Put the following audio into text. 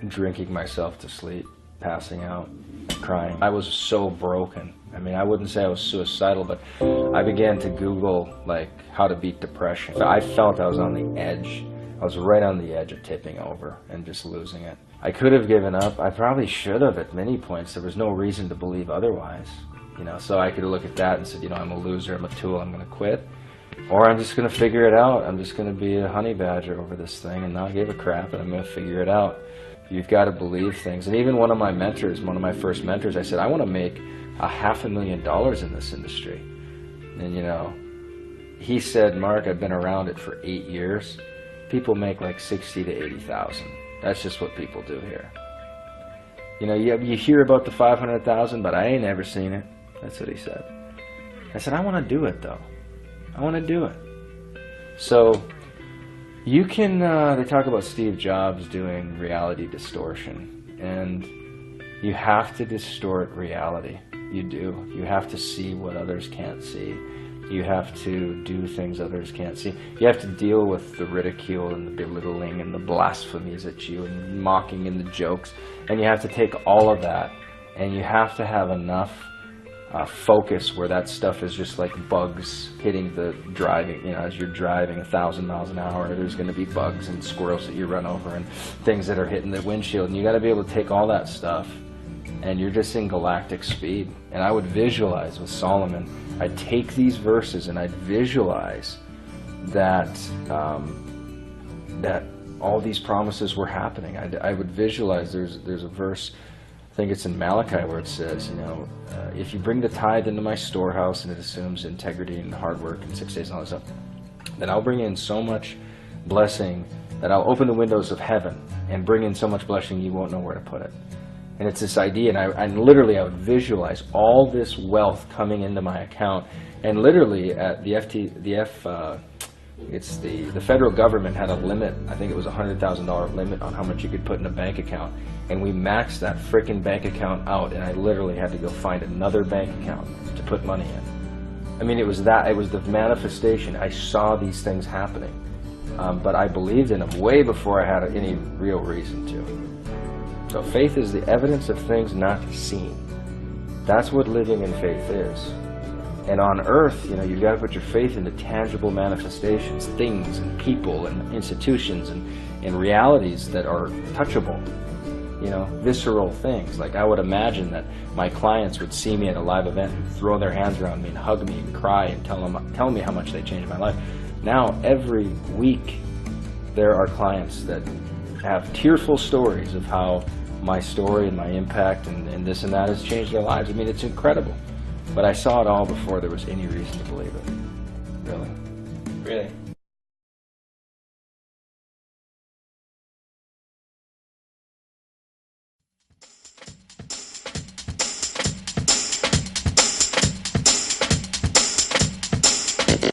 Drinking myself to sleep, passing out, crying. I was so broken. I mean, I wouldn't say I was suicidal, but I began to Google, like, how to beat depression. I felt I was on the edge. I was right on the edge of tipping over and just losing it. I could have given up. I probably should have at many points. There was no reason to believe otherwise. You know, so I could look at that and said, you know, I'm a loser, I'm a tool, I'm going to quit. Or I'm just going to figure it out. I'm just going to be a honey badger over this thing and not give a crap, and I'm going to figure it out. You've got to believe things. And even one of my mentors, one of my first mentors, I said, I want to make $500,000 in this industry. And, you know, he said, Mark, I've been around it for 8 years. People make like 60 to 80,000. That's just what people do here. You know, you hear about the 500,000, but I ain't ever seen it. That's what he said. I said, I want to do it, though. I want to do it. So you can, they talk about Steve Jobs doing reality distortion, and you have to distort reality. You do. You have to see what others can't see. You have to do things others can't see. You have to deal with the ridicule and the belittling and the blasphemies at you and mocking and the jokes, and you have to take all of that, and you have to have enough focus where that stuff is just like bugs hitting the driving. You know, as you're driving 1,000 miles an hour, there's going to be bugs and squirrels that you run over and things that are hitting the windshield, and you got to be able to take all that stuff, and you're just in galactic speed. And I would visualize with Solomon, I'd take these verses and I'd visualize that that all these promises were happening. I would visualize, there's a verse, I think it's in Malachi, where it says, you know, if you bring the tithe into my storehouse, and it assumes integrity and hard work and 6 days and all this stuff, then I'll bring in so much blessing that I'll open the windows of heaven and bring in so much blessing you won't know where to put it. And it's this idea, and literally I would visualize all this wealth coming into my account, and literally at the federal government had a limit. I think it was a $100,000 limit on how much you could put in a bank account, and we maxed that frickin' bank account out, and I literally had to go find another bank account to put money in. I mean, it was the manifestation. I saw these things happening, but I believed in them way before I had any real reason to. So faith is the evidence of things not seen. That's what living in faith is. And on earth, you know, you've got to put your faith into tangible manifestations, things and people and institutions and realities that are touchable, you know, visceral things. Like I would imagine that my clients would see me at a live event and throw their hands around me and hug me and cry and tell me how much they changed my life. Now, every week, there are clients that have tearful stories of how my story and my impact and this and that has changed their lives. I mean, it's incredible. But I saw it all before there was any reason to believe it. Really. Really?